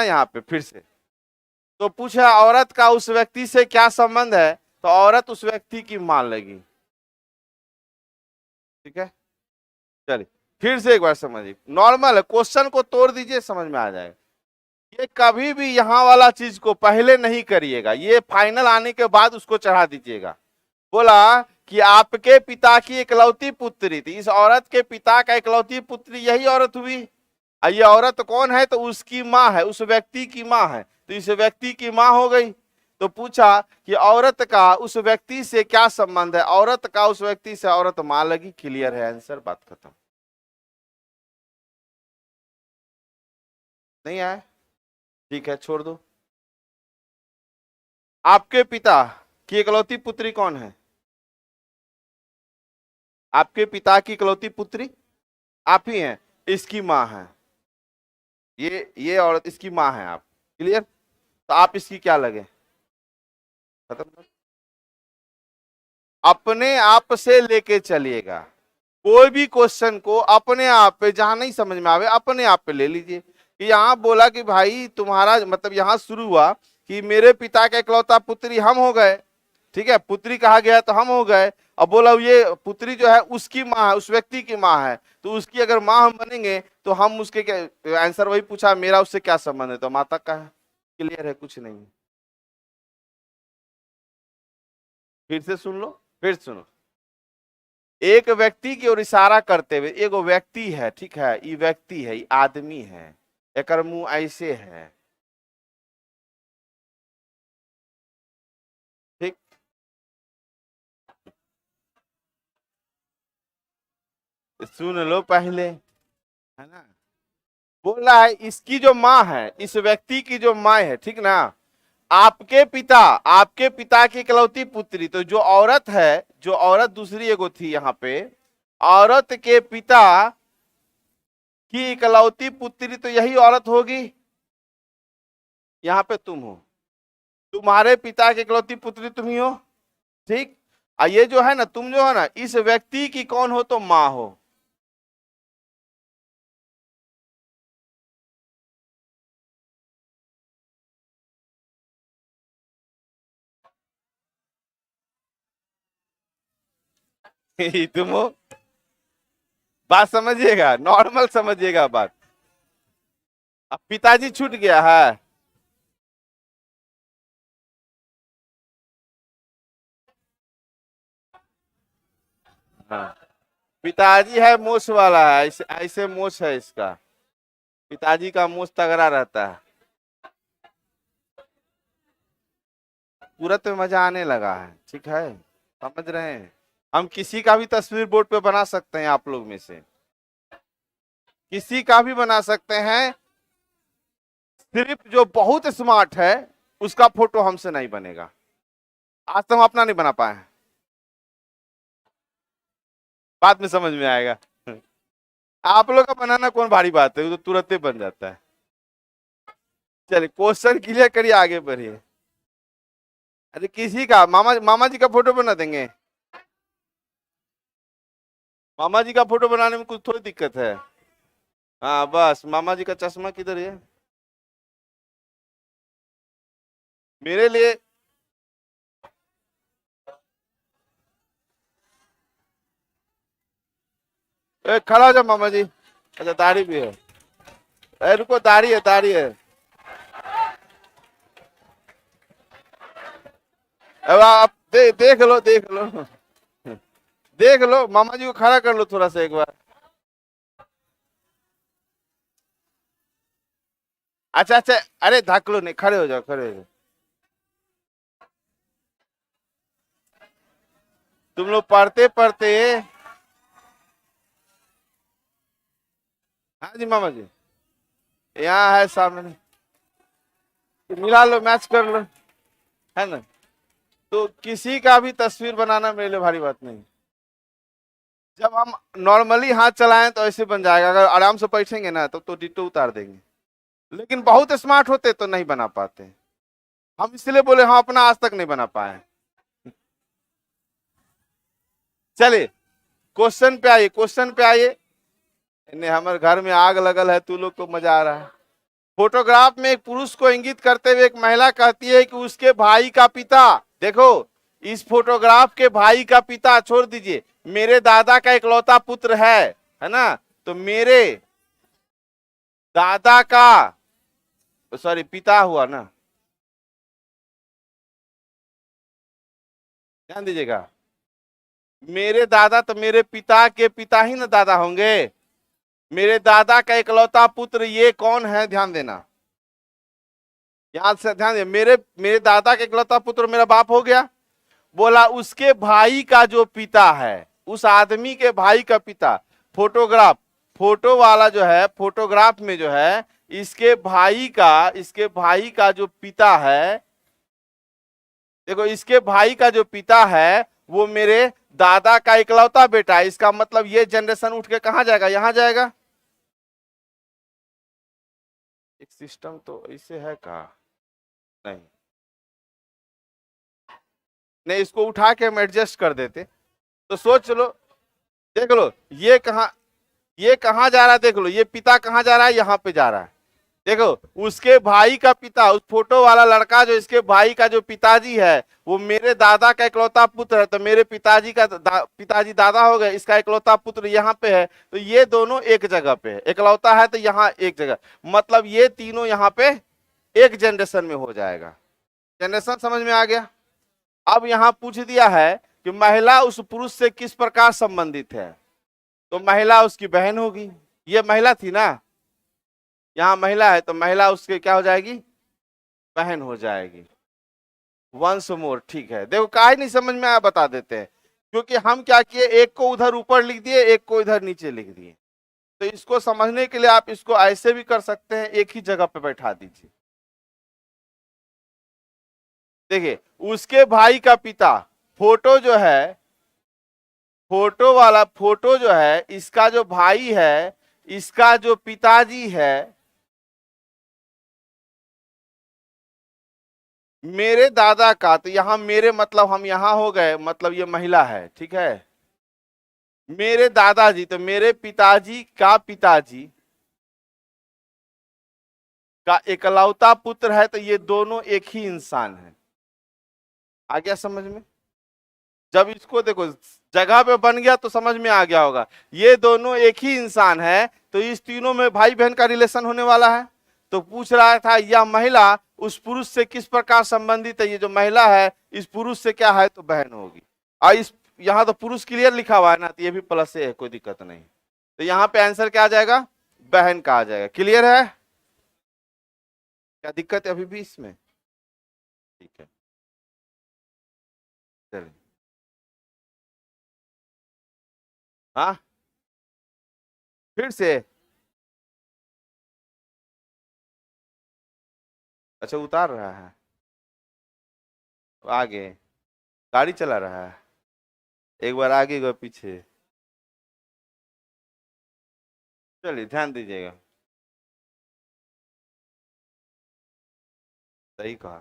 यहाँ पे फिर से। तो पूछा औरत का उस व्यक्ति से क्या संबंध है, तो औरत उस व्यक्ति की मान लगी। ठीक है, चलिए फिर से एक बार समझिए। नॉर्मल है, क्वेश्चन को तोड़ दीजिए, समझ में आ जाएगा। ये कभी भी यहाँ वाला चीज को पहले नहीं करिएगा, ये फाइनल आने के बाद उसको चढ़ा दीजिएगा। बोला कि आपके पिता की इकलौती पुत्री थी, इस औरत के पिता का इकलौती पुत्री यही औरत हुई। ये औरत कौन है? तो उसकी माँ है, उस व्यक्ति की माँ है, तो इस व्यक्ति की माँ हो गई। तो पूछा कि औरत का उस व्यक्ति से क्या संबंध है? औरत का उस व्यक्ति से औरत माँ लगी। क्लियर है आंसर, बात खत्म। नहीं आया? ठीक है, छोड़ दो। आपके पिता की इकलौती पुत्री कौन है? आपके पिता की इकलौती पुत्री आप ही हैं, इसकी माँ है। ये औरत इसकी माँ है। आप क्लियर? तो आप इसकी क्या लगे? खत्म। अपने आप से लेके चलिएगा। कोई भी क्वेश्चन को अपने आप पे, जहां नहीं समझ में आवे अपने आप पे ले लीजिए। कि यहाँ बोला कि भाई तुम्हारा मतलब, यहाँ शुरू हुआ कि मेरे पिता का इकलौता पुत्री हम हो गए। ठीक है, पुत्री कहा गया तो हम हो गए। अब बोला ये पुत्री जो है उसकी माँ है, उस व्यक्ति की माँ है, तो उसकी अगर माँ हम बनेंगे तो हम उसके क्या आंसर? वही पूछा मेरा उससे क्या संबंध है, तो माता का है। क्लियर है? कुछ नहीं। फिर से सुन लो, फिर सुनो। एक व्यक्ति की ओर इशारा करते हुए, एगो व्यक्ति है, ठीक है, ये व्यक्ति है, ये आदमी है, एक मुंह ऐसे है। ठीक, सुन लो पहले, है ना। बोल रहा है इसकी जो माँ है, इस व्यक्ति की जो माँ है, ठीक ना, आपके पिता की इकलौती पुत्री। तो जो औरत है, जो औरत दूसरी एगो थी यहाँ पे, औरत के पिता की इकलौती पुत्री, तो यही औरत होगी। यहाँ पे तुम हो, तुम्हारे पिता की इकलौती पुत्री तुम ही हो। ठीक, ये जो है ना, तुम जो है ना, इस व्यक्ति की कौन हो? तो माँ हो। तुम हो। बात समझिएगा, नॉर्मल समझिएगा बात। अब पिताजी छूट गया है। हाँ, पिताजी है मोछ वाला है, ऐसे ऐसे मोछ है इसका। पिताजी का मोछ तगड़ा रहता है। तुरंत में मजा आने लगा है, ठीक है, समझ रहे हैं। हम किसी का भी तस्वीर बोर्ड पे बना सकते हैं, आप लोग में से किसी का भी बना सकते हैं। सिर्फ जो बहुत स्मार्ट है उसका फोटो हमसे नहीं बनेगा। आज तो हम अपना नहीं बना पाए हैं। बाद में समझ में आएगा। आप लोग का बनाना कौन भारी बात है, वो तो तुरंत ही बन जाता है। चलिए क्वेश्चन क्लियर करिए, आगे बढ़िए। अरे किसी का मामा मामा जी का फोटो बना देंगे। मामा जी का फोटो बनाने में कुछ थोड़ी दिक्कत है। हाँ बस, मामा जी का चश्मा किधर है? मेरे लिए। खड़ा हो जाओ मामा जी। अच्छा दाढ़ी भी है। रुको, दाढ़ी है, दाढ़ी है। अब आप देख लो, देख लो। देख लो, मामा जी को खड़ा कर लो थोड़ा सा एक बार। अच्छा अच्छा, अरे धक लो नहीं, खड़े हो जाओ, खड़े हो जाओ। तुम लोग पढ़ते पढ़ते। हाँ जी मामा जी, यहाँ है सामने। मिला लो, मैच कर लो, है ना। तो किसी का भी तस्वीर बनाना मेरे लिए भारी बात नहीं। जब हम नॉर्मली हाथ चलाएं तो ऐसे बन जाएगा, अगर आराम से बैठेंगे ना तो डिट्टो उतार देंगे। लेकिन बहुत स्मार्ट होते तो नहीं बना पाते। हम इसलिए बोले हम अपना आज तक नहीं बना पाए। चलिए क्वेश्चन पे आइए, क्वेश्चन पे आइए। इन्हें हमारे घर में आग लगल है, तू लोग को मजा आ रहा है। फोटोग्राफ में एक पुरुष को इंगित करते हुए एक महिला कहती है कि उसके भाई का पिता, देखो, इस फोटोग्राफ के भाई का पिता छोड़ दीजिए, मेरे दादा का इकलौता पुत्र है ना। तो मेरे दादा का, सॉरी पिता हुआ ना, ध्यान दीजिएगा। मेरे दादा तो मेरे पिता के पिता ही ना दादा होंगे। मेरे दादा का इकलौता पुत्र ये कौन है, ध्यान देना। याद से ध्यान दे, मेरे मेरे दादा का इकलौता पुत्र मेरा बाप हो गया। बोला उसके भाई का जो पिता है, उस आदमी के भाई का पिता। फोटोग्राफ, फोटो वाला जो है, फोटोग्राफ में जो है, इसके भाई का जो पिता है, देखो इसके भाई का जो पिता है वो मेरे दादा का इकलौता बेटा है। इसका मतलब ये जनरेशन उठ के कहां जाएगा, यहां जाएगा। एक सिस्टम तो ऐसे है का? नहीं नहीं, इसको उठा के हम एडजस्ट कर देते। तो सोच लो, देख लो ये कहां जा रहा है, देख लो ये पिता कहां जा रहा है, यहां पे जा रहा है। देखो उसके भाई का पिता, उस फोटो वाला लड़का जो इसके भाई का जो पिताजी है, वो मेरे दादा का इकलौता पुत्र है। तो मेरे पिताजी का पिताजी दादा हो गए, इसका इकलौता पुत्र यहाँ पे है। तो ये दोनों एक जगह पे है, इकलौता है तो यहाँ एक जगह, मतलब ये तीनों यहाँ पे एक जनरेशन में हो जाएगा। जनरेशन समझ में आ गया। अब यहाँ पूछ दिया है कि महिला उस पुरुष से किस प्रकार संबंधित है। तो महिला उसकी बहन होगी। ये महिला थी ना, यहाँ महिला है, तो महिला उसके क्या हो जाएगी, बहन हो जाएगी। वंस मोर, ठीक है। देखो काहे नहीं समझ में आया, बता देते हैं। क्योंकि हम क्या किए, एक को उधर ऊपर लिख दिए, एक को इधर नीचे लिख दिए। तो इसको समझने के लिए आप इसको ऐसे भी कर सकते हैं, एक ही जगह पे बैठा दीजिए। देखिए उसके भाई का पिता, फोटो जो है, फोटो वाला फोटो जो है, इसका जो भाई है, इसका जो पिताजी है, मेरे दादा का, तो यहां मेरे मतलब हम यहां हो गए, मतलब ये महिला है, ठीक है। मेरे दादाजी, तो मेरे पिताजी का इकलौता पुत्र है, तो ये दोनों एक ही इंसान है। आ गया समझ में? जब इसको देखो जगह पे बन गया तो समझ में आ गया होगा। ये दोनों एक ही इंसान है, तो इस तीनों में भाई बहन का रिलेशन होने वाला है। तो पूछ रहा था यह महिला उस पुरुष से किस प्रकार संबंधित है। ये जो महिला है इस पुरुष से क्या है, तो बहन होगी। और इस यहाँ तो पुरुष क्लियर लिखा हुआ है ना, तो ये भी प्लस से है, कोई दिक्कत नहीं। तो यहाँ पे आंसर क्या आ जाएगा, बहन का आ जाएगा। क्लियर है? क्या दिक्कत है अभी भी इसमें? ठीक है, चलिए। हाँ, फिर से। अच्छा, उतार रहा है आगे, गाड़ी चला रहा है, एक बार आगे एक बार पीछे। चलिए ध्यान दीजिएगा। सही कहा।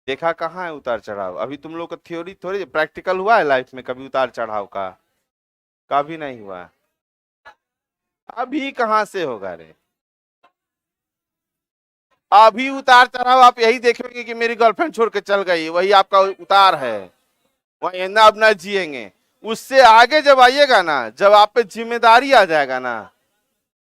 देखा कहाँ है उतार चढ़ाव? अभी तुम लोग का थ्योरी थोड़ी, प्रैक्टिकल हुआ है लाइफ में कभी उतार चढ़ाव का? कभी नहीं हुआ। अभी कहाँ से होगा रे? अभी उतार चढ़ाव आप यही देखेंगे कि मेरी गर्लफ्रेंड छोड़ के चल गई, वही आपका उतार है। वही ना, अब ना जिएंगे। उससे आगे जब आइएगा ना, जब आप पे जिम्मेदारी आ जाएगा ना,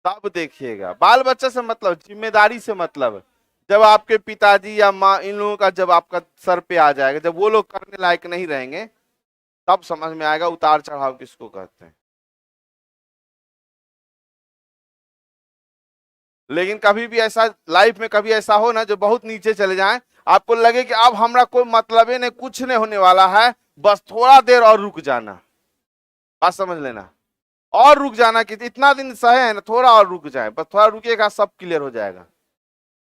तब देखिएगा। बाल बच्चा से मतलब, जिम्मेदारी से मतलब, जब आपके पिताजी या माँ इन लोगों का जब आपका सर पे आ जाएगा, जब वो लोग करने लायक नहीं रहेंगे, तब समझ में आएगा उतार चढ़ाव किसको कहते हैं। लेकिन कभी भी ऐसा लाइफ में कभी ऐसा हो ना जो बहुत नीचे चले जाएं, आपको लगे कि अब हमरा कोई मतलब ही नहीं, कुछ नहीं होने वाला है, बस थोड़ा देर और रुक जाना। बात समझ लेना। और रुक जाना कि इतना दिन सहे है ना, थोड़ा और रुक जाए, बस थोड़ा रुकेगा, सब क्लियर हो जाएगा।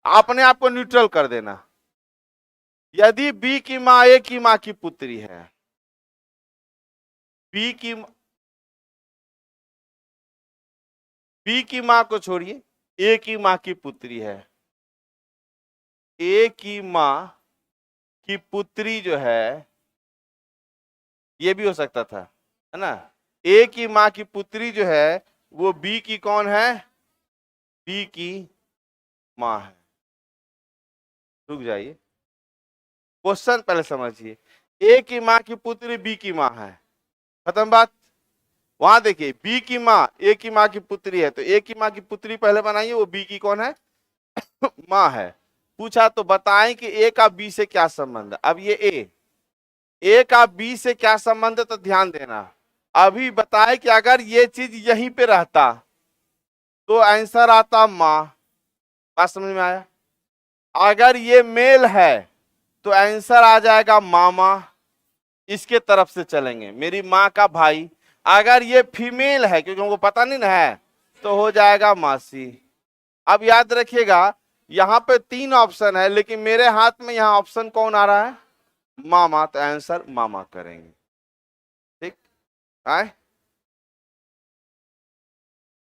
अपने आप को न्यूट्रल कर देना। यदि बी की माँ ए की माँ की पुत्री है, बी की बी की माँ को छोड़िए, ए की माँ की पुत्री है, ए की माँ की पुत्री जो है, ये भी हो सकता था, है ना। ए की माँ की पुत्री जो है वो बी की कौन है, बी की माँ है। रुक जाइए, क्वेश्चन पहले समझिए। ए की माँ की पुत्री बी की माँ है, खत्म बात। वहां देखिए, बी की माँ ए की माँ की पुत्री है, तो ए की माँ की पुत्री पहले बनाइए, वो बी की कौन है, माँ है। पूछा तो बताएं कि ए का बी से क्या संबंध है। अब ये ए का बी से क्या संबंध है, तो ध्यान देना। अभी बताए कि अगर ये चीज यहीं पे रहता तो आंसर आता माँ। बात समझ में आया? अगर ये मेल है तो आंसर आ जाएगा मामा, इसके तरफ से चलेंगे, मेरी माँ का भाई। अगर ये फीमेल है, क्योंकि हमको पता नहीं ना है, तो हो जाएगा मासी। अब याद रखिएगा, यहाँ पे 3 ऑप्शन है, लेकिन मेरे हाथ में यहाँ ऑप्शन कौन आ रहा है, मामा, तो आंसर मामा करेंगे। ठीक है?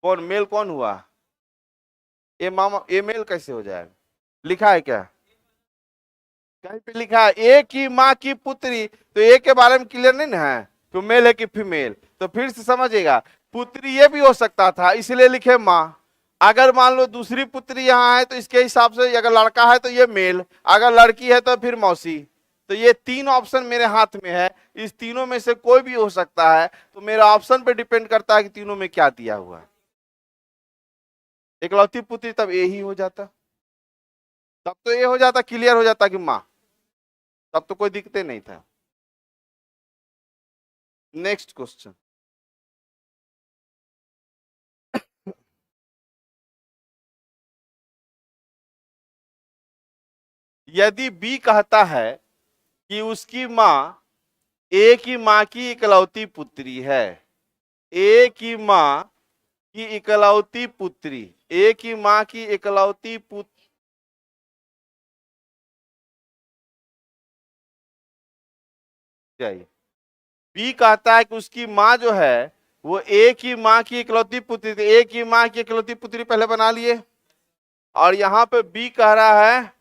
कौन मेल कौन हुआ, ये मामा, ये मेल कैसे हो जाएगा? लिखा है क्या कहीं पे? लिखा है ए की माँ की पुत्री, तो ए के बारे में क्लियर नहीं ना है, तो मेल है कि फीमेल, तो फिर से समझिएगा। पुत्री ये भी हो सकता था, इसलिए लिखे माँ। अगर मान लो दूसरी पुत्री यहाँ है, तो इसके हिसाब से अगर लड़का है तो ये मेल, अगर लड़की है तो फिर मौसी। तो ये 3 ऑप्शन मेरे हाथ में है, इस तीनों में से कोई भी हो सकता है, तो मेरा ऑप्शन पे डिपेंड करता है कि तीनों में क्या दिया हुआ है। इकलौती पुत्री तब ए ही हो जाता, तब तो ये हो जाता, क्लियर हो जाता कि माँ, तब तो कोई दिक्कत नहीं था। Next question. यदि बी कहता है कि उसकी माँ ए की माँ की इकलौती पुत्री है, ए की माँ की इकलौती पुत्री, ए की माँ की इकलौती पुत्री, बी कहता है कि उसकी माँ जो है वो ए की माँ की इकलौती पुत्री थी, ए की माँ की इकलौती पुत्री पहले बना लिए, और यहां पे बी कह रहा है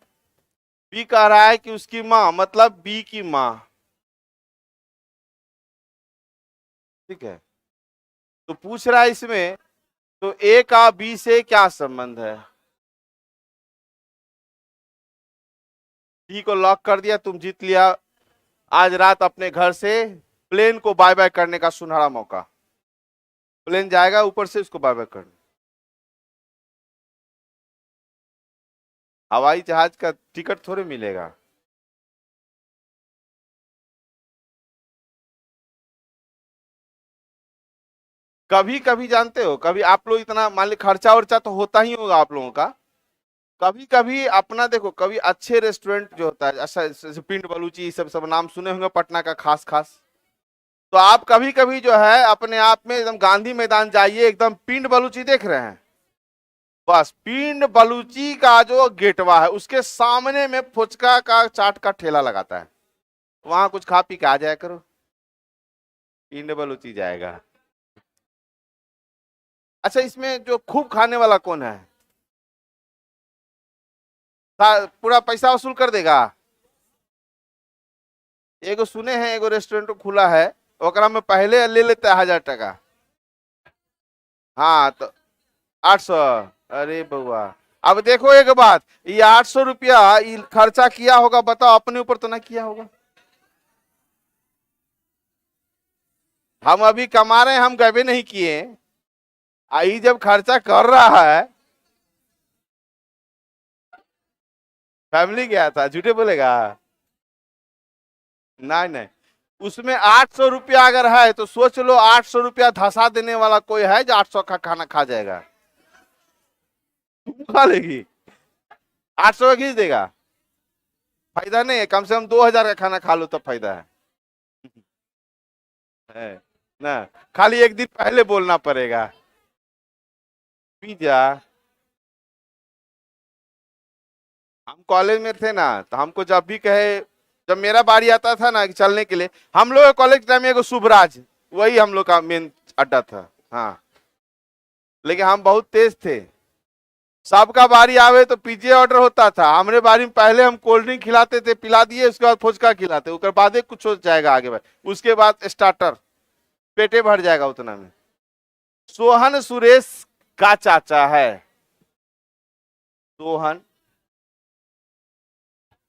बी कह रहा है कि उसकी माँ, मतलब बी की माँ। ठीक है, तो पूछ रहा है इसमें, तो ए का बी से क्या संबंध है? डी को लॉक कर दिया, तुम जीत लिया आज रात अपने घर से प्लेन को बाय बाय करने का सुनहरा मौका। प्लेन जाएगा ऊपर से, उसको बाय बाय करना। हवाई जहाज का टिकट थोड़े मिलेगा। कभी कभी जानते हो, कभी आप लोग इतना मान ली खर्चा वर्चा तो होता ही होगा आप लोगों का। कभी कभी अपना देखो, कभी अच्छे रेस्टोरेंट जो होता है, अच्छा जैसे पिंड बलूची, ये सब सब नाम सुने होंगे पटना का खास खास। तो आप कभी कभी जो है अपने आप में एकदम गांधी मैदान जाइए, एकदम पिंड बलूची देख रहे हैं, बस पिंड बलूची का जो गेटवा है उसके सामने में फुचका का चाट का ठेला लगाता है। वहां कुछ खा पी के आ जाया करो, पिंड बलूची जाएगा। अच्छा, इसमें जो खूब खाने वाला कौन है? पूरा पैसा वसूल कर देगा। एगो सुने हैं, एगो रेस्टोरेंट खुला है, ओकरा में पहले ले लेता है 1000 टका। हाँ तो 800। अरे बउआ, अब देखो एक बात, ये 800 रुपया खर्चा किया होगा, बताओ अपने ऊपर तो ना किया होगा। हम अभी कमा रहे हैं, हम गए नहीं किए। आई जब खर्चा कर रहा है, फैमिली गया था, झूठे बोलेगा। नहीं नहीं, उसमें 800 रुपया अगर है तो सोच लो, 800 रुपया धसा देने वाला कोई है जो 800 का खाना खा जाएगा? तुम खा लेगी? 800 का खींच देगा? फायदा नहीं है, कम से कम 2000 का खाना खा लो तब फायदा है ना। खाली एक दिन पहले बोलना पड़ेगा। पिज्जा, हम कॉलेज में थे ना, तो हमको जब भी कहे, जब मेरा बारी आता था ना कि चलने के लिए, हम लोग कॉलेज टाइम में एगो शुभराज, वही हम लोग का मेन अड्डा था। हाँ, लेकिन हम बहुत तेज थे। सबका बारी आवे तो पिज्जे ऑर्डर होता था, हमारे बारी में पहले हम कोल्ड ड्रिंक खिलाते थे, पिला दिए, उसके बाद फुचका खिलाते, उसके बाद कुछ हो जाएगा आगे बढ़, उसके बाद स्टार्टर, पेटे भर जाएगा उतना में। सोहन सुरेश का चाचा है। सोहन,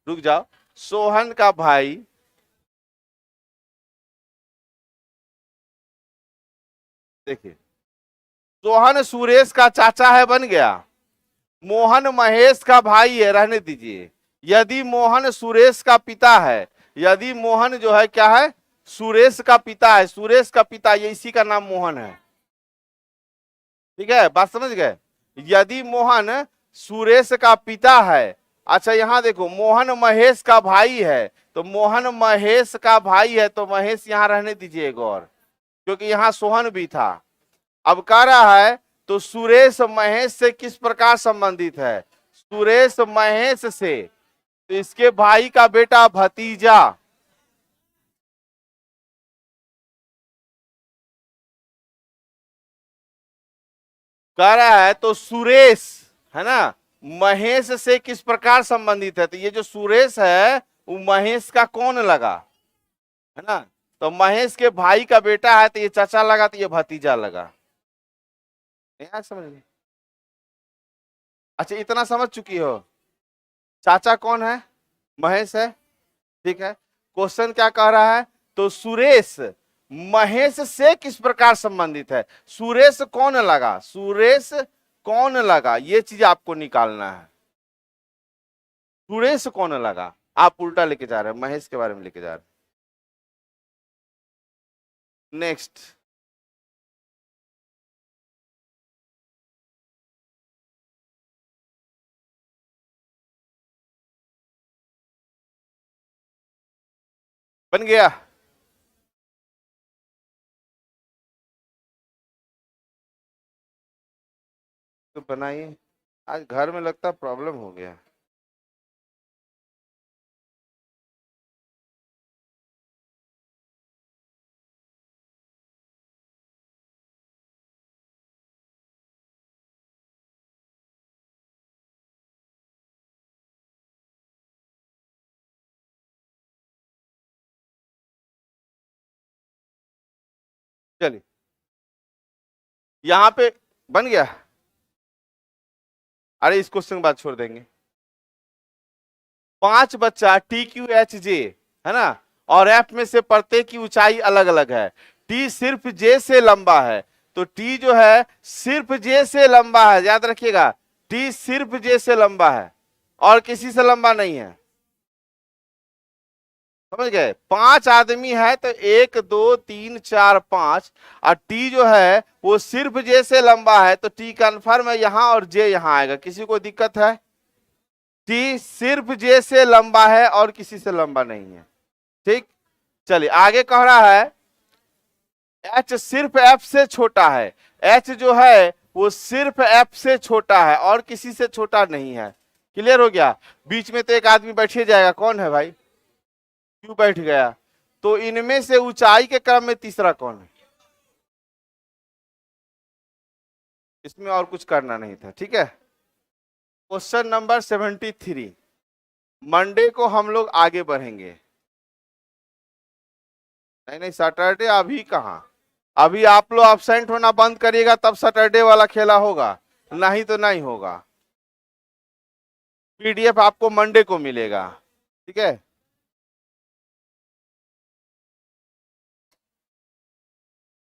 रुक जाओ, सोहन का भाई, देखिए, सोहन सुरेश का चाचा है, बन गया। मोहन महेश का भाई है, रहने दीजिए। यदि मोहन सुरेश का पिता है, यदि मोहन जो है क्या है, सुरेश का पिता है, सुरेश का पिता, ये इसी का नाम मोहन है। ठीक है, बात समझ गए? यदि मोहन सुरेश का पिता है, अच्छा यहां देखो, मोहन महेश का भाई है, तो मोहन महेश का भाई है, तो महेश यहां रहने दीजिए एक और, क्योंकि यहां सोहन भी था। अब कह रहा है, तो सुरेश महेश से किस प्रकार संबंधित है? सुरेश महेश से, तो इसके भाई का बेटा, भतीजा। कह रहा है तो सुरेश, है ना, महेश से किस प्रकार संबंधित है? तो ये जो सुरेश है वो महेश का कौन लगा, है ना? तो महेश के भाई का बेटा है, तो ये चाचा लगा, तो ये भतीजा लगा। नहीं समझ में? अच्छा, इतना समझ चुकी हो? चाचा कौन है? महेश है। ठीक है, क्वेश्चन क्या कह रहा है, तो सुरेश महेश से किस प्रकार संबंधित है? सुरेश कौन लगा, सुरेश कौन लगा, ये चीज आपको निकालना है। सुरेश कौन लगा, आप उल्टा लेके जा रहे हैं, महेश के बारे में लेके जा रहे हैं। नेक्स्ट, बन गया? तो बनाइए। आज घर में लगता प्रॉब्लम हो गया। चलिए यहां पे बन गया। अरे इस क्वेश्चन के बाद छोड़ देंगे। 5 बच्चा टी क्यू एच जे है ना, और एफ में से प्रत्येक की ऊंचाई अलग अलग है। टी सिर्फ जे से लंबा है, तो टी जो है सिर्फ जे से लंबा है, याद रखिएगा। टी सिर्फ जे से लंबा है और किसी से लंबा नहीं है। समझ गए? 5 आदमी है तो 1 2 3 4 5, और टी जो है वो सिर्फ जे से लंबा है, तो टी कन्फर्म है यहां और जे यहां आएगा। किसी को दिक्कत है? टी सिर्फ जे से लंबा है और किसी से लंबा नहीं है। ठीक, चलिए आगे कह रहा है एच सिर्फ एफ से छोटा है। एच जो है वो सिर्फ एफ से छोटा है और किसी से छोटा नहीं है। क्लियर हो गया? बीच में तो एक आदमी बैठे जाएगा, कौन है भाई? क्यों बैठ गया? तो इनमें से ऊंचाई के क्रम में तीसरा कौन है? इसमें और कुछ करना नहीं था। ठीक है, क्वेश्चन नंबर 73। मंडे को हम लोग आगे बढ़ेंगे। नहीं नहीं, सैटरडे अभी कहां, अभी आप लोग absent होना बंद करिएगा तब सैटरडे वाला खेला होगा, नहीं तो नहीं होगा। पीडीएफ आपको मंडे को मिलेगा। ठीक है।